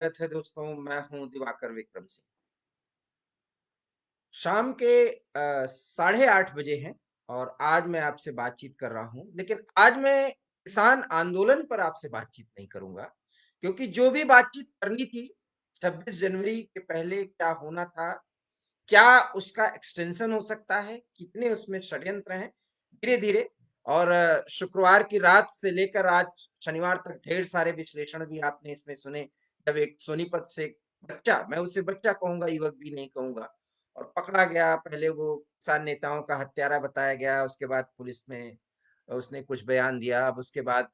स्वागत है दोस्तों। मैं हूं दिवाकर विक्रम सिंह। शाम के 8:30 बजे हैं और आज मैं आपसे बातचीत कर रहा हूं, लेकिन आज मैं किसान आंदोलन पर आपसे बातचीत नहीं करूंगा, क्योंकि जो भी बातचीत करनी थी 26 जनवरी के पहले क्या होना था, क्या उसका एक्सटेंशन हो सकता है, कितने उसमें षड्यंत्र हैं, धीरे धीरे और शुक्रवार की रात से लेकर आज शनिवार तक ढेर सारे विश्लेषण भी आपने इसमें सुने। जब एक सोनीपत से एक बच्चा, मैं उसे बच्चा कहूंगा, युवक भी नहीं कहूंगा, और पकड़ा गया। पहले वो किसान नेताओं का हत्यारा बताया गया, उसके बाद पुलिस में उसने कुछ बयान दिया। अब उसके बाद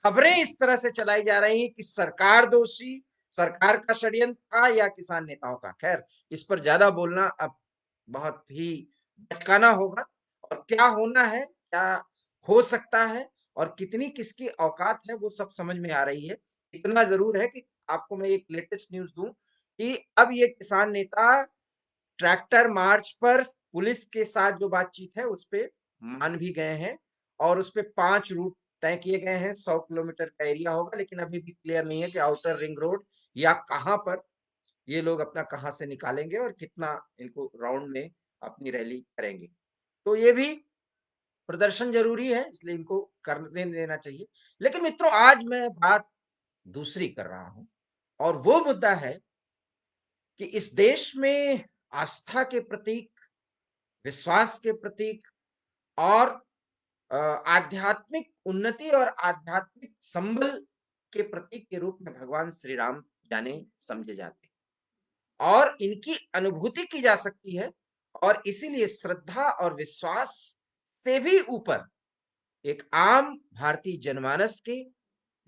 खबरें इस तरह से चलाई जा रही हैं कि सरकार दोषी, सरकार का षड्यंत्र था या किसान नेताओं का। खैर, इस पर ज्यादा बोलना अब बहुत ही बचकाना होगा। और क्या होना है, क्या हो सकता है और कितनी किसकी औकात है, वो सब समझ में आ रही है। इतना जरूर है कि आपको मैं एक लेटेस्ट न्यूज दूं कि अब ये किसान नेता ट्रैक्टर मार्च पर पुलिस के साथ जो बातचीत है उस पे मान भी गए हैं, और उस पे 5 रूट तय किए गए हैं। 100 किलोमीटर का एरिया होगा, लेकिन अभी भी क्लियर नहीं है कि आउटर रिंग रोड या कहां पर ये लोग अपना कहां से निकालेंगे और कितना इनको राउंड में अपनी रैली करेंगे। तो ये भी प्रदर्शन जरूरी है, इसलिए इनको करने देना चाहिए। लेकिन मित्रों, आज मैं बात दूसरी कर रहा हूं, और वो मुद्दा है कि इस देश में आस्था के प्रतीक, विश्वास के प्रतीक और आध्यात्मिक उन्नति और आध्यात्मिक संबल के प्रतीक के रूप में भगवान श्री राम जाने समझे जाते हैं, और इनकी अनुभूति की जा सकती है। और इसीलिए श्रद्धा और विश्वास से भी ऊपर एक आम भारतीय जनमानस के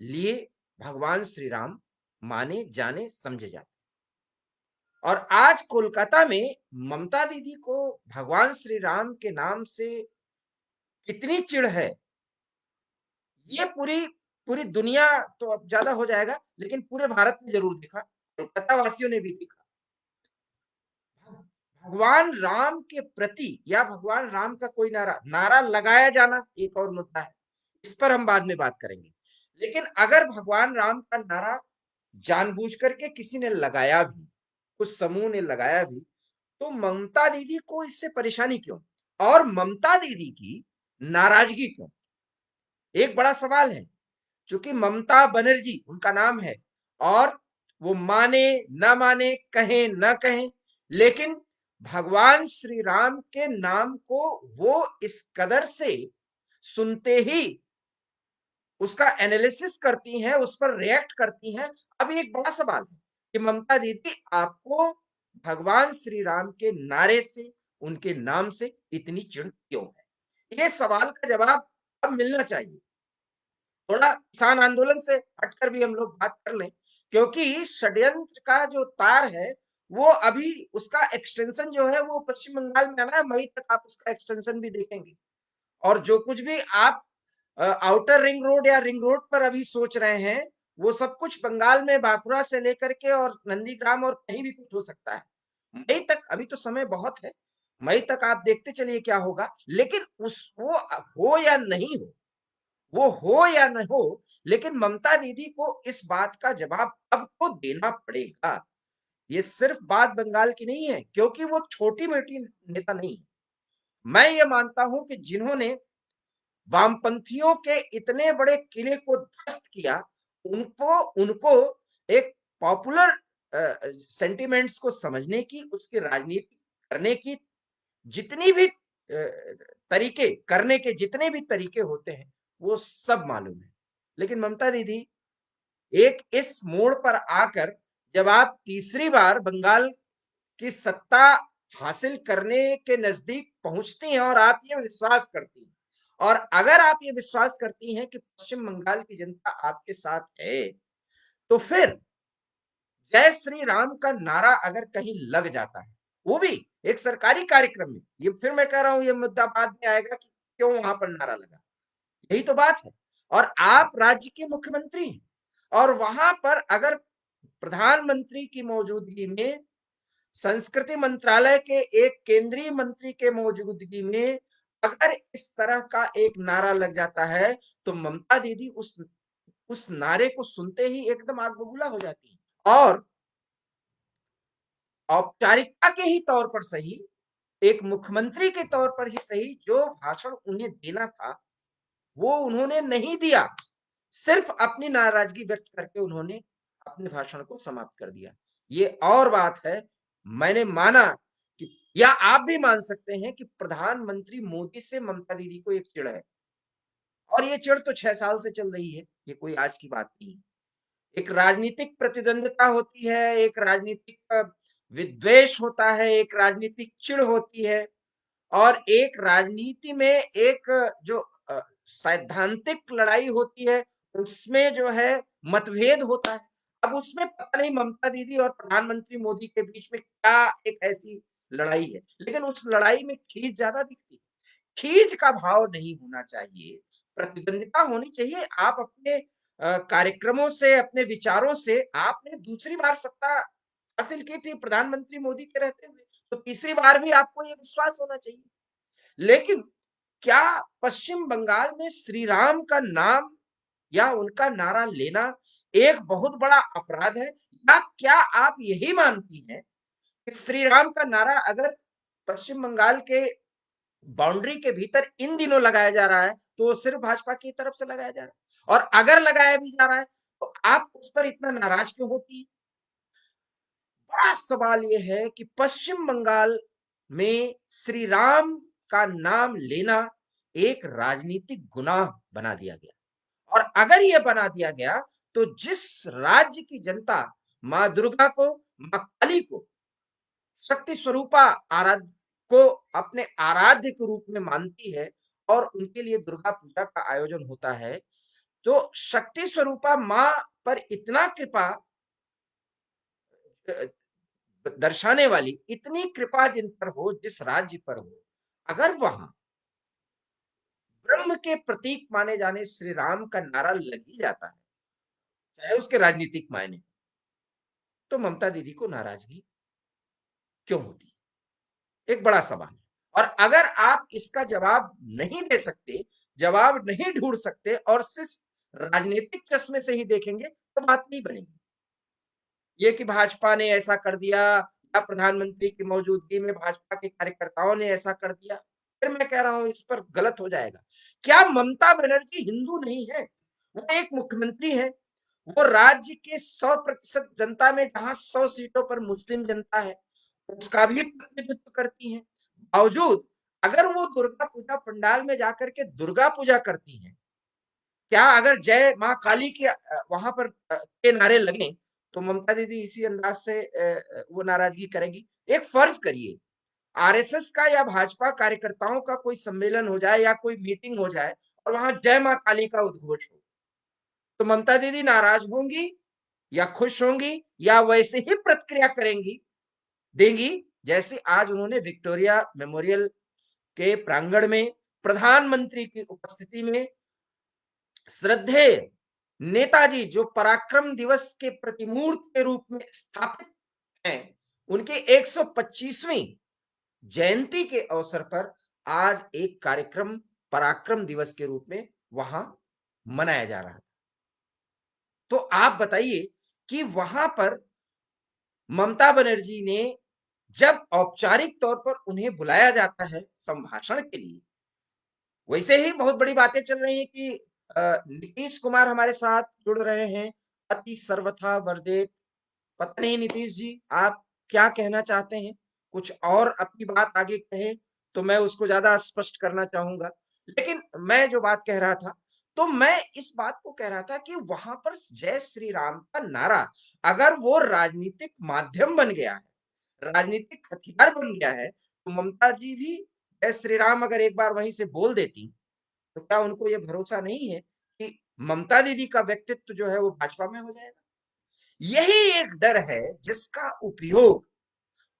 लिए भगवान श्री राम माने जाने समझे जाते हैं। और आज कोलकाता में ममता दीदी को भगवान श्री राम के नाम से कितनी चिढ़ है, ये पूरी पूरी दुनिया तो अब ज्यादा हो जाएगा, लेकिन पूरे भारत में जरूर दिखा, कोलकाता वासियों ने भी देखा। भगवान राम के प्रति या भगवान राम का कोई नारा नारा लगाया जाना एक और मुद्दा है, इस पर हम बाद में बात करेंगे। लेकिन अगर भगवान राम का नारा जानबूझ करके किसी ने लगाया भी, कुछ समूह ने लगाया भी, तो ममता दीदी को इससे परेशानी क्यों, और ममता दीदी की नाराजगी क्यों? एक बड़ा सवाल है। चूंकि ममता बनर्जी उनका नाम है, और वो माने ना माने, कहें ना कहें, लेकिन भगवान श्री राम के नाम को वो इस कदर से सुनते ही उसका एनालिसिस करती हैं, उस पर रिएक्ट करती हैं। अब एक बड़ा सवाल है कि ममता दीदी, आपको भगवान श्री राम के नारे से, उनके नाम से इतनी चिढ़ क्यों है? ये सवाल का जवाब अब मिलना चाहिए। थोड़ा किसान आंदोलन से हटकर भी हम लोग बात कर लें, क्योंकि षड्यंत्र का जो तार है वो अभी उसका एक्सटेंशन जो है वो पश्चिम बंगाल में आना है। मई तक आप उसका एक्सटेंशन भी देखेंगे। और जो कुछ भी आप आउटर रिंग रोड या रिंग रोड पर अभी सोच रहे हैं, वो सब कुछ बंगाल में बांकुरा से लेकर के और नंदीग्राम और कहीं भी कुछ हो सकता है। मई तक अभी तो समय बहुत है, मई तक आप देखते चलिए क्या होगा। लेकिन उस वो हो या नहीं हो, वो हो या न हो, लेकिन ममता दीदी को इस बात का जवाब अब तो देना पड़ेगा। ये सिर्फ बात बंगाल की नहीं है, क्योंकि वो छोटी मोटी नेता नहीं है। मैं ये मानता हूं कि जिन्होंने वामपंथियों के इतने बड़े किले को ध्वस्त किया, उनको उनको एक पॉपुलर सेंटिमेंट्स को समझने की, उसकी राजनीति करने की जितनी भी तरीके, करने के जितने भी तरीके होते हैं, वो सब मालूम है। लेकिन ममता दीदी एक इस मोड़ पर आकर, जब आप तीसरी बार बंगाल की सत्ता हासिल करने के नजदीक पहुंचती हैं और आप ये विश्वास करती हैं, और अगर आप ये विश्वास करती हैं कि पश्चिम बंगाल की जनता आपके साथ है, तो फिर जय श्री राम का नारा अगर कहीं लग जाता है, वो भी एक सरकारी कार्यक्रम में, ये फिर मैं कह रहा हूं, ये मुद्दा बाद में आएगा कि क्यों वहां पर नारा लगा, यही तो बात है। और आप राज्य के मुख्यमंत्री हैं, और वहां पर अगर प्रधानमंत्री की मौजूदगी में, संस्कृति मंत्रालय के एक केंद्रीय मंत्री के मौजूदगी में अगर इस तरह का एक नारा लग जाता है, तो ममता दीदी उस नारे को सुनते ही एकदम आग बबूला हो जाती है। और औपचारिकता के ही तौर पर सही, एक मुख्यमंत्री के तौर पर ही सही, जो भाषण उन्हें देना था, वो उन्होंने नहीं दिया। सिर्फ अपनी नाराजगी व्यक्त करके उन्होंने अपने भाषण को समाप्त कर दिया। ये और बात है, मैंने माना कि या आप भी मान सकते हैं कि प्रधानमंत्री मोदी से ममता दीदी को एक चिढ़ है, और ये चिढ़ तो 6 साल से चल रही है, ये कोई आज की बात नहीं है। एक राजनीतिक प्रतिद्वंद्विता होती है, एक राजनीतिक विद्वेष होता है, एक राजनीतिक चिढ़ होती है, और एक राजनीति में एक जो सैद्धांतिक लड़ाई होती है, उसमें जो है मतभेद होता है। अब उसमें पता नहीं ममता दीदी और प्रधानमंत्री मोदी के बीच में क्या एक ऐसी लड़ाई है, लेकिन उस लड़ाई में खींच ज्यादा दिखती है। खींच का भाव नहीं होना चाहिए, प्रतिद्वंदिता होनी चाहिए। आप अपने कार्यक्रमों से, अपने विचारों से आपने दूसरी बार सत्ता हासिल की थी प्रधानमंत्री मोदी के रहते हुए, तो तीसरी बार भी आपको ये विश्वास होना चाहिए। लेकिन क्या पश्चिम बंगाल में श्री राम का नाम या उनका नारा लेना एक बहुत बड़ा अपराध है? या क्या आप यही मानती हैं कि श्री राम का नारा अगर पश्चिम बंगाल के बाउंड्री के भीतर इन दिनों लगाया जा रहा है, तो वो सिर्फ भाजपा की तरफ से लगाया जा रहा है? और अगर लगाया भी जा रहा है, तो आप उस पर इतना नाराज क्यों होती हैं? बड़ा सवाल ये है कि पश्चिम बंगाल में श्री राम का नाम लेना एक राजनीतिक गुनाह बना दिया गया, और अगर ये बना दिया गया, तो जिस राज्य की जनता माँ दुर्गा को, माँ काली को, शक्ति स्वरूपा आराध्य को अपने आराध्य के रूप में मानती है, और उनके लिए दुर्गा पूजा का आयोजन होता है, तो शक्ति स्वरूपा माँ पर इतना कृपा अ, दर्शाने वाली इतनी कृपा जिन पर हो, जिस राज्य पर हो, अगर वहां ब्रह्म के प्रतीक माने जाने श्री राम का नारा लग ही जाता है, चाहे उसके राजनीतिक मायने, तो ममता दीदी को नाराजगी क्यों होती है? एक बड़ा सवाल है। और अगर आप इसका जवाब नहीं दे सकते, जवाब नहीं ढूंढ सकते, और सिर्फ राजनीतिक चश्मे से ही देखेंगे, तो बात नहीं बनेगी। ये कि भाजपा ने ऐसा कर दिया, या प्रधानमंत्री की मौजूदगी में भाजपा के कार्यकर्ताओं ने ऐसा कर दिया, फिर मैं कह रहा हूं इस पर गलत हो जाएगा। क्या ममता बनर्जी हिंदू नहीं है? वो एक मुख्यमंत्री है। वो राज्य के 100% जनता में जहां 100 सीटों पर मुस्लिम जनता है, उसका भी प्रतिनिधित्व करती है। बावजूद अगर वो दुर्गा पूजा पंडाल में जाकर के दुर्गा पूजा करती हैं, क्या अगर जय माँ काली के वहां पर के नारे लगे, तो ममता दीदी इसी अंदाज से वो नाराजगी करेंगी? एक फर्ज करिए, आरएसएस का या भाजपा कार्यकर्ताओं का कोई सम्मेलन हो जाए या कोई मीटिंग हो जाए, और वहां जय माँ काली का उद्घोष हो, तो ममता दीदी नाराज होंगी या खुश होंगी, या वैसे ही प्रतिक्रिया करेंगी, देंगी, जैसे आज उन्होंने विक्टोरिया मेमोरियल के प्रांगण में प्रधानमंत्री की उपस्थिति में श्रद्धेय नेताजी, जो पराक्रम दिवस के प्रतिमूर्त के रूप में स्थापित हैं, उनके 125वीं जयंती के अवसर पर आज एक कार्यक्रम पराक्रम दिवस के रूप में वहां मनाया जा रहा था। तो आप बताइए कि वहां पर ममता बनर्जी ने, जब औपचारिक तौर पर उन्हें बुलाया जाता है संभाषण के लिए, वैसे ही बहुत बड़ी बातें चल रही हैं कि नीतीश कुमार हमारे साथ जुड़ रहे हैं, अति सर्वथा वर्देत। पता नहीं नीतीश जी आप क्या कहना चाहते हैं? कुछ और अपनी बात आगे कहें, तो मैं उसको ज्यादा स्पष्ट करना चाहूंगा। लेकिन मैं जो बात कह रहा था, तो मैं इस बात को कह रहा था कि वहां पर जय श्री राम का नारा अगर वो राजनीतिक माध्यम बन गया है, राजनीतिक हथियार बन गया है, तो ममता जी भी जय श्री राम अगर एक बार वहीं से बोल देती, तो क्या उनको ये भरोसा नहीं है कि ममता दीदी का व्यक्तित्व जो है वो भाजपा में हो जाएगा? यही एक डर है जिसका उपयोग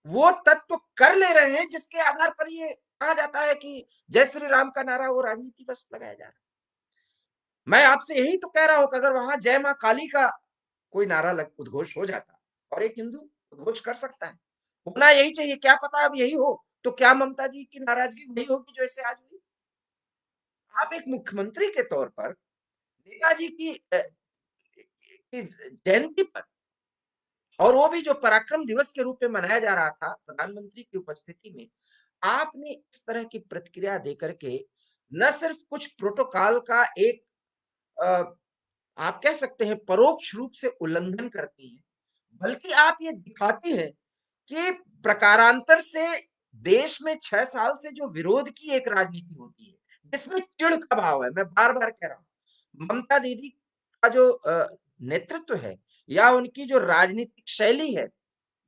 वो तत्व कर ले रहे हैं, जिसके आधार पर ये कहा जाता है कि जय श्री राम का नारा वो राजनीति बस लगाया जा रहा है। मैं आपसे यही तो कह रहा हूं कि अगर वहां जय मां काली का कोई नारा उद्घोष हो जाता, और एक हिंदू उद्घोष कर सकता है, होना यही चाहिए। क्या पता अब यही हो, तो क्या ममता जी की नाराजगी वही होगी जो इससे आज हुई? आप एक मुख्यमंत्री के तौर पर नेताजी की जयंती पर और वो भी जो पराक्रम दिवस के रूप में मनाया जा रहा था प्रधानमंत्री की उपस्थिति में, आपने इस तरह की प्रतिक्रिया देकर के न सिर्फ कुछ प्रोटोकॉल का एक अ, आप कह सकते हैं परोक्ष रूप से उल्लंघन करती हैं, बल्कि आप ये दिखाती हैं कि प्रकारांतर से देश में 6 साल से जो विरोध की एक राजनीति होती है, जिसमें चिढ़ का भाव है, मैं बार-बार कह रहा हूँ। ममता दीदी का जो नेतृत्व है या उनकी जो राजनीतिक शैली है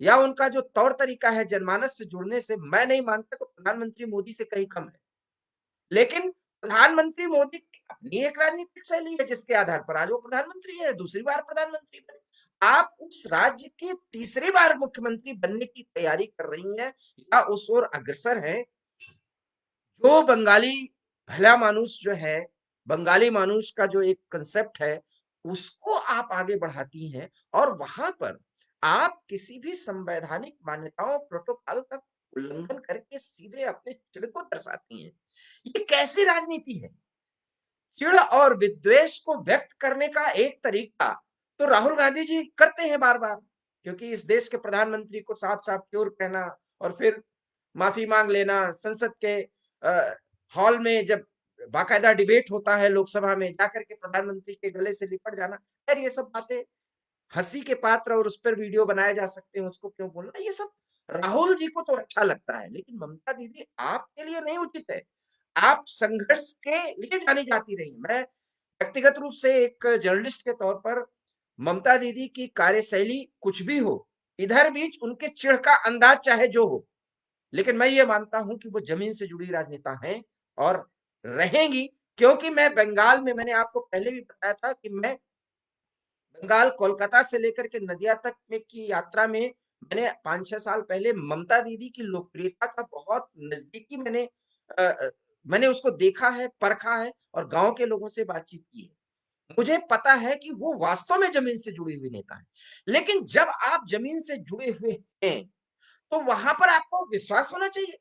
या उनका जो तौर-तरीका है जनमानस से जुड़ने से, मैं नहीं मानता कि प्रधानमंत्री मोदी से कहीं कम है। लेकिन प्रधानमंत्री मोदी की अपनी एक राजनीतिक शैली है जिसके आधार पर आज वो प्रधानमंत्री है, दूसरी बार प्रधानमंत्री बने। आप उस राज्य की तीसरी बार मुख्यमंत्री बनने की तैयारी कर रही हैं या उस ओर अग्रसर हैं, जो बंगाली भला मानुस जो है, बंगाली मानुस का जो एक कांसेप्ट है, उसको आप आगे बढ़ाती हैं और वहां पर आप किसी भी संवैधानिक मान्यताओं प्रोटोकॉल का उल्लंघन करके सीधे अपने चिढ़ को दर्शाती हैं। ये कैसी राजनीति है? चिढ़ और विद्वेष को व्यक्त करने का एक तरीका तो राहुल गांधी जी करते हैं बार-बार, क्योंकि इस देश के प्रधानमंत्री को साफ-साफ क्योर कहना और फिर माफी मांग लेना, संसद के हॉल में जब बाकायदा डिबेट होता है लोकसभा में जाकर के प्रधानमंत्री के गले से लिपट जाना। खैर ये सब बातें हँसी के पात्र और उस पर वीडियो बनाए जा सकते हैं, उसको क्यों बोलना? ये सब राहुल जी को तो अच्छा लगता है, लेकिन ममता दीदी आपके लिए नहीं उचित है। आप संघर्ष के लिए जानी जाती रही। मैं व्यक्तिगत रूप से एक जर्नलिस्ट के तौर पर ममता दीदी की कार्यशैली कुछ भी हो, इधर बीच उनके चिढ़ का अंदाज चाहे जो हो, लेकिन मैं ये मानता हूँ कि वो ज़मीन से जुड़ी राजनेता हैं और रहेंगी, क्योंकि मैं बंगाल में मैंने आपको पहले भी बताया था कि मैं बंगाल कोलकाता से लेकर के नदिया तक में की यात्रा में मैंने 5-6 साल पहले ममता दीदी की लोकप्रियता का बहुत नज़दीकी मैंने उसको देखा है, परखा है और गाँव के लोगों से बातचीत की है। मुझे पता है कि वो वास्तव में ज़मीन से जुड़ी हुई नेता हैं। लेकिन जब आप ज़मीन से जुड़े हुए हैं, तो वहाँ पर आपको विश्वास होना चाहिए।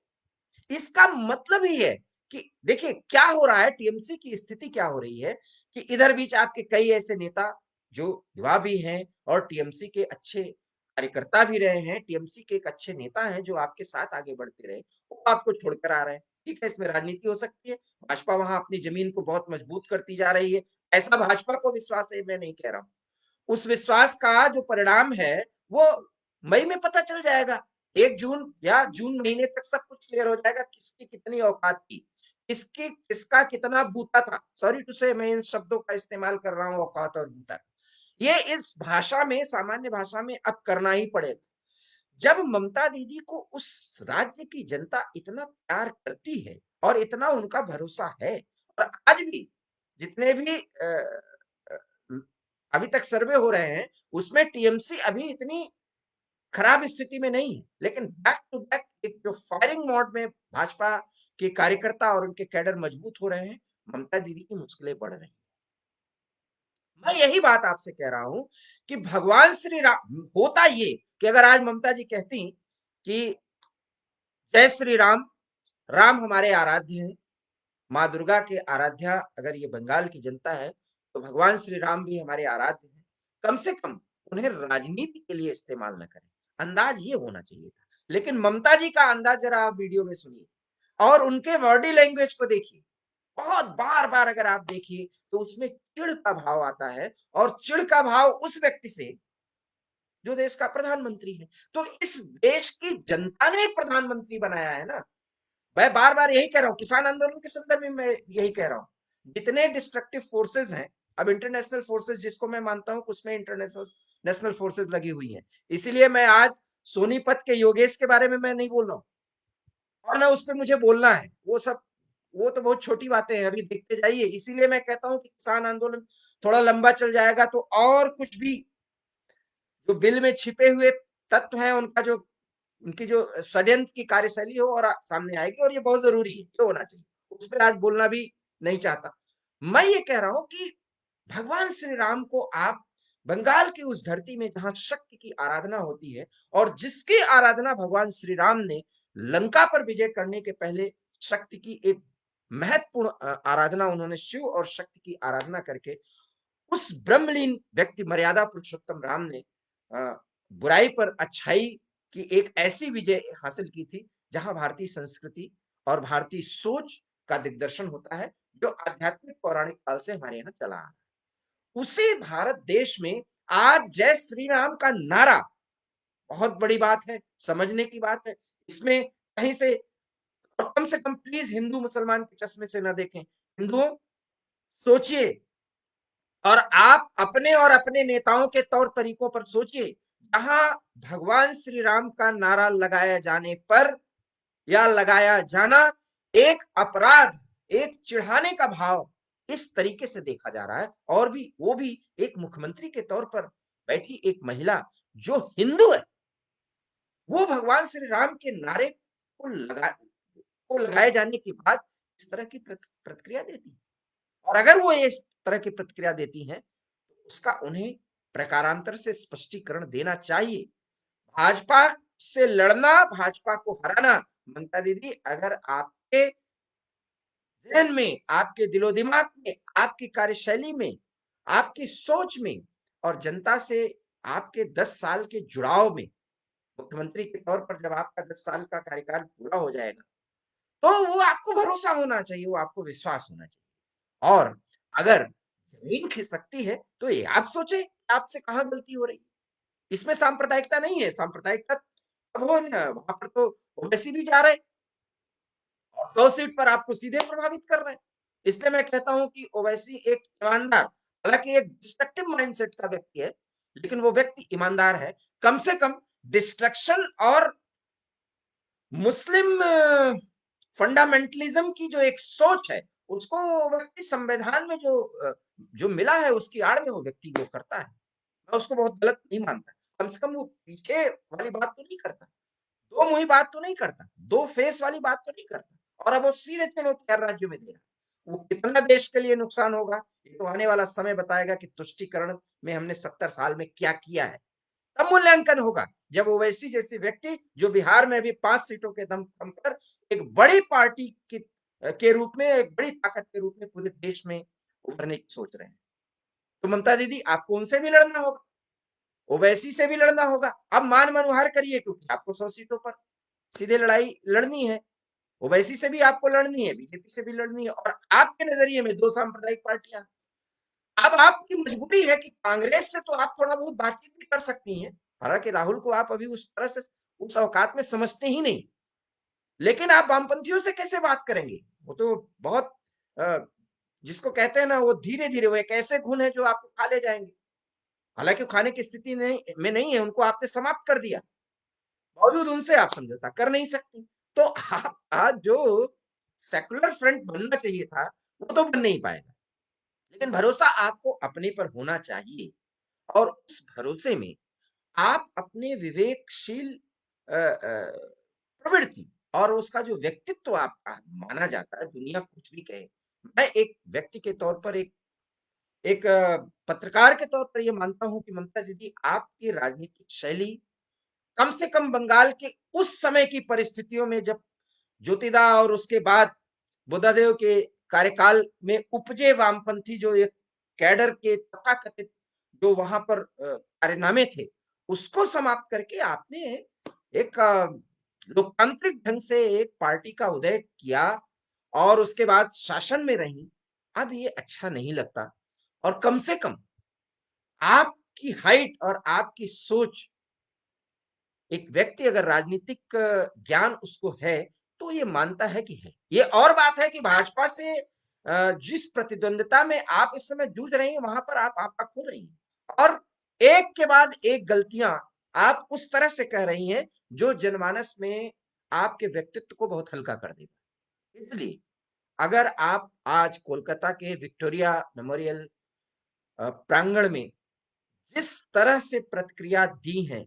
इसका मतलब ही है कि देखिए क्या हो रहा है, टीएमसी की स्थिति क्या हो रही है कि इधर बीच आपके कई ऐसे नेता जो युवा भी हैं और टीएमसी के अच्छे कार्यकर्ता भी रहे हैं, टीएमसी के एक अच्छे नेता हैं जो आपके साथ आगे बढ़ते रहे, वो आपको छोड़कर आ रहे हैं। ठीक है, इसमें राजनीति हो सकती है, भाजपा वहां अपनी जमीन को बहुत मजबूत करती जा रही है, ऐसा भाजपा को विश्वास है, मैं नहीं कह रहा हूं। उस विश्वास का जो परिणाम है वो मई में पता चल जाएगा। 1 जून या जून महीने तक सब कुछ क्लियर हो जाएगा, किसकी कितनी औकात थी, किसकी किसका कितना बूता था। सॉरी टू से मैं इन शब्दों का इस्तेमाल कर रहा हूँ, औकात और बूता। ये इस भाषा में, सामान्य भाषा में अब करना ही पड़ेगा। जब ममता दीदी को उस राज्य की जनता इतना प्यार करती है और इतना उनका भरोसा है और आज भी जितने भी अ, अभी तक सर्वे हो रहे हैं, उसमें टीएमसी अभी इतनी खराब स्थिति में नहीं है, लेकिन बैक टू बैक एक जो फायरिंग मोड में भाजपा के कार्यकर्ता और उनके कैडर मजबूत हो रहे हैं, ममता दीदी की मुश्किलें बढ़ रही हैं। मैं यही बात आपसे कह रहा हूं कि भगवान श्री राम होता ये कि अगर आज ममता जी कहती कि जय श्री राम, राम हमारे आराध्य हैं, माँ दुर्गा के आराध्या अगर ये बंगाल की जनता है, तो भगवान श्री राम भी हमारे आराध्य हैं। कम से कम उन्हें राजनीति के लिए इस्तेमाल न करें, अंदाज ये होना चाहिए था। लेकिन ममता जी का अंदाज जरा आप वीडियो में सुनिए और उनके बॉडी लैंग्वेज को देखिए। बहुत बार-बार अगर आप देखिए तो उसमें चिढ़ का भाव आता है और चिढ़ का भाव उस व्यक्ति से जो देश का प्रधानमंत्री है। तो इस देश की जनता ने एक प्रधानमंत्री बनाया है ना। मैं बार-बार यही कह रहा हूँ, किसान आंदोलन के संदर्भ में मैं यही कह रहा हूँ। जितने डिस्ट्रक्टिव फोर्सेस हैं, अब इंटरनेशनल फोर्सेस जिसको मैं मानता हूँ उसमें इंटरनेशनल नेशनल फोर्सेस लगी हुई हैं। इसीलिए मैं आज सोनीपत के योगेश के बारे में मैं नहीं बोल रहा हूँ और ना उस पे मुझे बोलना है। वो तो बहुत छोटी बातें हैं, अभी देखते जाइए। इसीलिए मैं कहता हूँ कि किसान आंदोलन थोड़ा लंबा चल जाएगा तो और कुछ भी जो बिल में छिपे हुए तत्व हैं उनका जो उनकी जो षड्यंत्र की कार्यशैली हो और सामने आएगी और ये बहुत जरूरी है, ये होना चाहिए। उस पर आज बोलना भी नहीं चाहता। मैं ये कह रहा हूं कि भगवान श्री राम को आप बंगाल की उस धरती में जहां शक्ति की आराधना होती है और जिसकी आराधना भगवान श्री राम ने लंका पर विजय करने के पहले शक्ति की एक महत्वपूर्ण आराधना उन्होंने शिव और शक्ति की आराधना करके उस ब्रह्मलीन व्यक्ति मर्यादा पुरुषोत्तम राम ने बुराई पर अच्छाई की एक ऐसी विजय हासिल की थी जहां भारतीय संस्कृति और भारतीय सोच का दिग्दर्शन होता है, जो आध्यात्मिक पौराणिक काल से हमारे यहाँ चला आ रहा है। उसी भारत देश में आज जय श्री राम का नारा बहुत बड़ी बात है, समझने की बात है। इसमें कहीं से कम प्लीज हिंदू मुसलमान के चश्मे से ना देखें। हिंदुओं, सोचिए और अपने नेताओं के तौर तरीकों पर सोचिए। जहां भगवान श्री राम का नारा लगाया जाने पर या लगाया जाना एक अपराध, एक चिढ़ाने का भाव इस तरीके से देखा जा रहा है, और भी वो भी एक मुख्यमंत्री के तौर पर बैठी एक महिला जो हिंदू है, वो भगवान श्री राम के नारे को लगाए जाने के बाद इस तरह की प्रतिक्रिया देती है। और अगर वो इस तरह की प्रतिक्रिया देती हैं, तो उसका उन्हें प्रकारांतर से स्पष्टीकरण देना चाहिए। भाजपा से लड़ना, भाजपा को हराना, ममता दीदी, अगर आपके जहन में, आपके दिलो दिमाग में, आपकी कार्यशैली में, आपकी सोच में और जनता से आपके 10 साल के जुड़ाव में, मुख्यमंत्री के तौर पर जब आपका 10 साल का कार्यकाल पूरा हो जाएगा, तो वो आपको भरोसा होना चाहिए, वो आपको विश्वास होना चाहिए। और अगर ज़मीन खिसकती है, तो ये आप सोचें कि आपसे कहाँ गलती हो रही है। इसमें सांप्रदायिकता नहीं है, सांप्रदायिकता अब हो न वहाँ पर तो ओवैसी भी जा रहे हैं और 100 सीट पर आपको सीधे प्रभावित कर रहे हैं। इसलिए मैं कहता हूँ कि ओवैसी एक ईमानदार, हालाँकि एक डिस्ट्रक्टिव माइंडसेट का व्यक्ति है, लेकिन वो व्यक्ति ईमानदार है। कम से कम डिस्ट्रक्शन और मुस्लिम फंडामेंटलिज्म की जो एक सोच है, उसको वो व्यक्ति संविधान में जो मिला है, उसकी आड़ में वो व्यक्ति वो करता है। मैं उसको बहुत गलत नहीं मानता। कम से कम वो पीछे वाली बात तो नहीं करता, दो मुही बात तो नहीं करता, दो फेस वाली बात तो नहीं करता, और अब वो सीधे चलो 4 राज्यों में दे रहा है। वो कितना देश के लिए नुकसान होगा, ये तो आने वाला समय बताएगा कि तुष्टिकरण में हमने 70 साल में क्या किया है। तब मूल्यांकन होगा, जब ओवैसी जैसे व्यक्ति जो बिहार में अभी 5 सीटों के दम पर एक बड़ी पार्टी के रूप में, एक बड़ी ताकत के रूप में पूरे देश में उभरने की सोच रहे हैं। तो ममता दीदी, आपको उनसे भी लड़ना होगा, ओवैसी से भी लड़ना होगा। अब मान मनुहार करिए, क्योंकि आपको 100 सीटों पर सीधे लड़ाई लड़नी है। ओवैसी से भी आपको लड़नी है, बीजेपी से भी लड़नी है, और आपके नजरिए में 2 सांप्रदायिक पार्टियां। अब आपकी मजबूरी है कि कांग्रेस से तो आप थोड़ा बहुत बातचीत भी कर सकती हैं। हालांकि राहुल को आप अभी उस तरह से उस औकात में समझते ही नहीं, लेकिन आप वामपंथियों से कैसे बात करेंगे? वो तो बहुत जिसको कहते हैं ना, वो धीरे धीरे, वो एक ऐसे खून है जो आपको खा ले जाएंगे। हालांकि वो खाने की स्थिति नहीं है, उनको आपने समाप्त कर दिया, बावजूद उनसे आप समझौता कर नहीं सकती। तो आप आज जो सेकुलर फ्रंट बनना चाहिए था, वो तो बन नहीं पाएगा। लेकिन भरोसा आपको अपने पर होना चाहिए, और उस भरोसे में आप अपने विवेकशील प्रवृत्ति और उसका जो व्यक्तित्व आपका माना जाता है, दुनिया कुछ भी कहे, मैं एक व्यक्ति के तौर पर, एक एक पत्रकार के तौर पर ये मानता हूँ कि ममता दीदी, आपकी राजनीतिक शैली कम से कम बंगाल के उस समय की परिस्थितियों में, जब ज्योतिदा और उसके बाद बुद्धदेव के कार्यकाल में उपजे वामपंथी जो एक कैडर के तथाकथित जो वहां पर कारनामे थे, उसको समाप्त करके आपने एक लोकतांत्रिक ढंग से एक पार्टी का उदय किया और उसके बाद शासन में रही। अब ये अच्छा नहीं लगता, और कम से कम आपकी हाइट और आपकी सोच, एक व्यक्ति अगर राजनीतिक ज्ञान उसको है, तो ये मानता है कि है। ये और बात है कि भाजपा से जिस प्रतिद्वंदिता में आप इस समय जूझ रही हैं, वहां पर आप आपा खो रही हैं, और एक के बाद एक गलतियां आप उस तरह से कह रही हैं जो जनमानस में आपके व्यक्तित्व को बहुत हल्का कर देगा। इसलिए अगर आप आज कोलकाता के विक्टोरिया मेमोरियल प्रांगण में जिस तरह से प्रतिक्रिया दी है,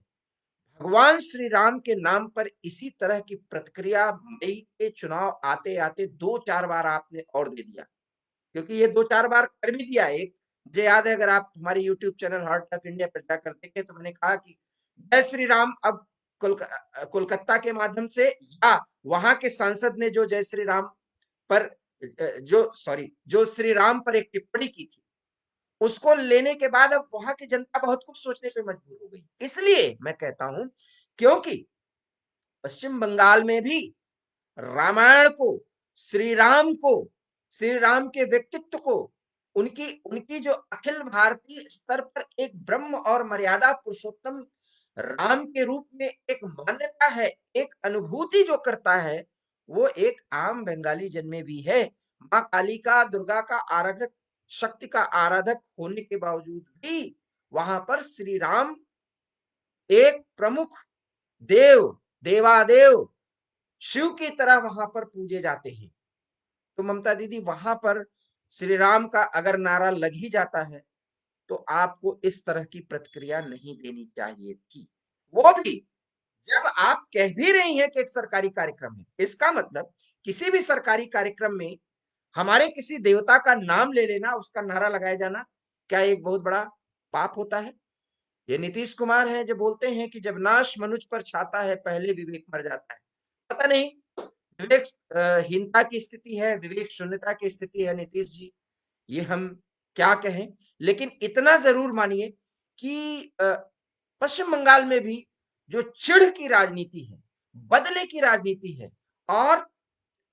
भगवान श्री राम के नाम पर इसी तरह की प्रतिक्रिया मई के चुनाव आते आते 2-4 बार आपने और दे दिया, क्योंकि ये 2-4 बार कर भी दिया। एक मुझे याद है, अगर आप हमारे YouTube channel heart talk India पर जाकर देखें, तो मैंने कहा कि जय श्री राम अब कोलकाता के माध्यम से, या वहां के सांसद ने जो जय श्री राम पर जो श्री राम पर एक टिप्पणी की थी, उसको लेने के बाद अब वहाँ की जनता बहुत कुछ सोचने पे मजबूर हो गई। इसलिए मैं कहता हूँ, क्योंकि पश्चिम बंगाल में भी रामायण को, श्री राम को, श्री राम के व्यक्तित्व को, उनकी उनकी जो अखिल भारतीय स्तर पर एक ब्रह्म और मर्यादा पुरुषोत्तम राम के रूप में एक मान्यता है, एक अनुभूति जो करता है, वो एक आम बंगाली जन में भी है। माँ कालिका, दुर्गा का आराधक, शक्ति का आराधक होने के बावजूद भी वहां पर श्री राम एक प्रमुख देव, देवादेव, शिव की तरह वहां पर पूजे जाते हैं। तो ममता दीदी, वहां पर श्री राम का अगर नारा लग ही जाता है तो आपको इस तरह की प्रतिक्रिया नहीं देनी चाहिए थी, वो भी जब आप कह भी रही हैं कि एक सरकारी कार्यक्रम है। इसका मतलब किसी भी सरकारी कार्यक्रम में हमारे किसी देवता का नाम ले लेना, उसका नारा लगाया जाना, क्या एक बहुत बड़ा पाप होता है? ये नीतीश कुमार है जो बोलते हैं कि जब नाश मनुज पर छाता है पहले विवेक मर जाता है। पता नहीं विवेक हीनता की स्थिति है, विवेक शून्यता की स्थिति है नीतीश जी, ये हम क्या कहें। लेकिन इतना जरूर मानिए कि पश्चिम बंगाल में भी जो चिढ़ की राजनीति है, बदले की राजनीति है, और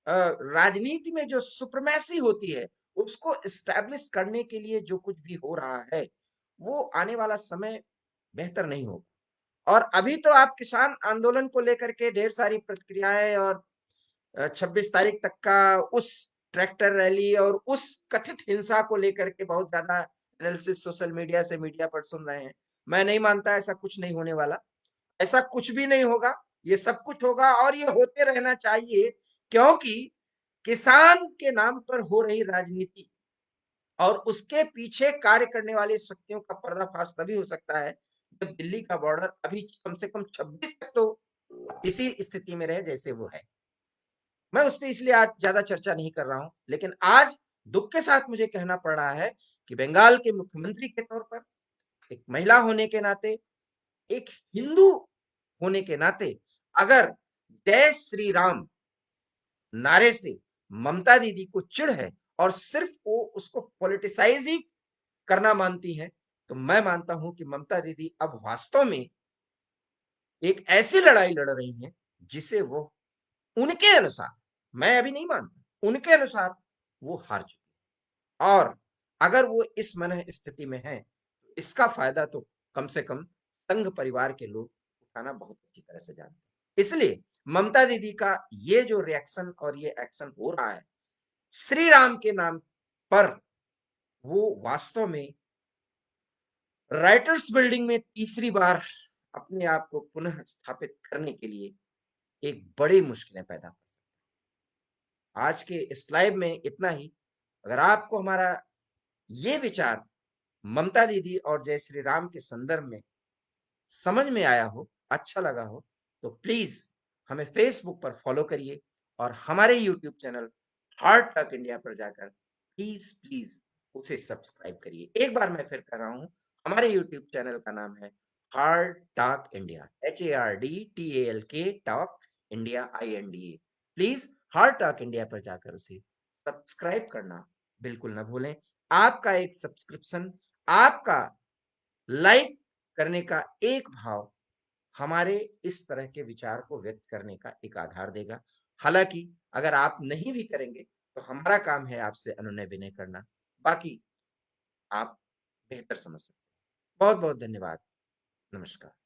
राजनीति में जो सुप्रीमेसी होती है, उसको एस्टैब्लिश करने के लिए जो कुछ भी हो रहा है, वो आने वाला समय बेहतर नहीं होगा। और अभी तो आप किसान आंदोलन को लेकर के ढेर सारी प्रतिक्रियाएं, और 26 तारीख तक का उस ट्रैक्टर रैली और उस कथित हिंसा को लेकर के बहुत ज्यादा एनालिसिस सोशल मीडिया से मीडिया पर सुन रहे हैं। मैं नहीं मानता, ऐसा कुछ नहीं होने वाला, ऐसा कुछ भी नहीं होगा। ये सब कुछ होगा और ये होते रहना चाहिए, क्योंकि किसान के नाम पर हो रही राजनीति और उसके पीछे कार्य करने वाली शक्तियों का पर्दाफाश तभी हो सकता है जब दिल्ली का बॉर्डर अभी कम से कम 26 तक तो इसी स्थिति में रहे जैसे वो है। मैं उस पर इसलिए आज ज्यादा चर्चा नहीं कर रहा हूं, लेकिन आज दुख के साथ मुझे कहना पड़ रहा है कि बंगाल के मुख्यमंत्री के तौर पर, एक महिला होने के नाते, एक हिंदू होने के नाते, अगर जय श्री राम नारे से ममता दीदी को चिढ़ है और सिर्फ वो उसको पॉलिटिसाइज ही करना मानती है, तो मैं मानता हूं कि ममता दीदी अब वास्तव में एक ऐसी लड़ाई लड़ रही हैं जिसे वो, उनके अनुसार, मैं अभी नहीं मानता, उनके अनुसार वो हार चुकी है। और अगर वो इस मन स्थिति में है तो इसका फायदा तो कम से कम संघ परिवार के लोग उठाना बहुत अच्छी तरह से जानते हैं। इसलिए ममता दीदी का ये जो रिएक्शन और ये एक्शन हो रहा है श्री राम के नाम पर, वो वास्तव में राइटर्स बिल्डिंग में तीसरी बार अपने आप को पुनः स्थापित करने के लिए एक बड़ी मुश्किलें पैदा कर सकती है। आज के इस लाइव में इतना ही। अगर आपको हमारा ये विचार ममता दीदी और जय श्री राम के संदर्भ में समझ में आया हो, अच्छा लगा हो, तो प्लीज हमें फेसबुक पर फॉलो करिए और हमारे YouTube channel heart talk India पर जाकर प्लीज प्लीज उसे सब्सक्राइब करिए। एक बार मैं फिर कर रहा हूं, हमारे यूट्यूब चैनल का नाम है heart talk India, HARDTALK talk India INDA। Please heart talk India पर जाकर उसे सब्सक्राइब करना बिल्कुल ना भूलें। आपका एक सब्सक्रिप्शन, आपका लाइक करने का एक भाव हमारे इस तरह के विचार को व्यक्त करने का एक आधार देगा। हालांकि अगर आप नहीं भी करेंगे तो हमारा काम है आपसे अनुनय विनय करना, बाकी आप बेहतर समझ सकते हैं। बहुत बहुत धन्यवाद। नमस्कार।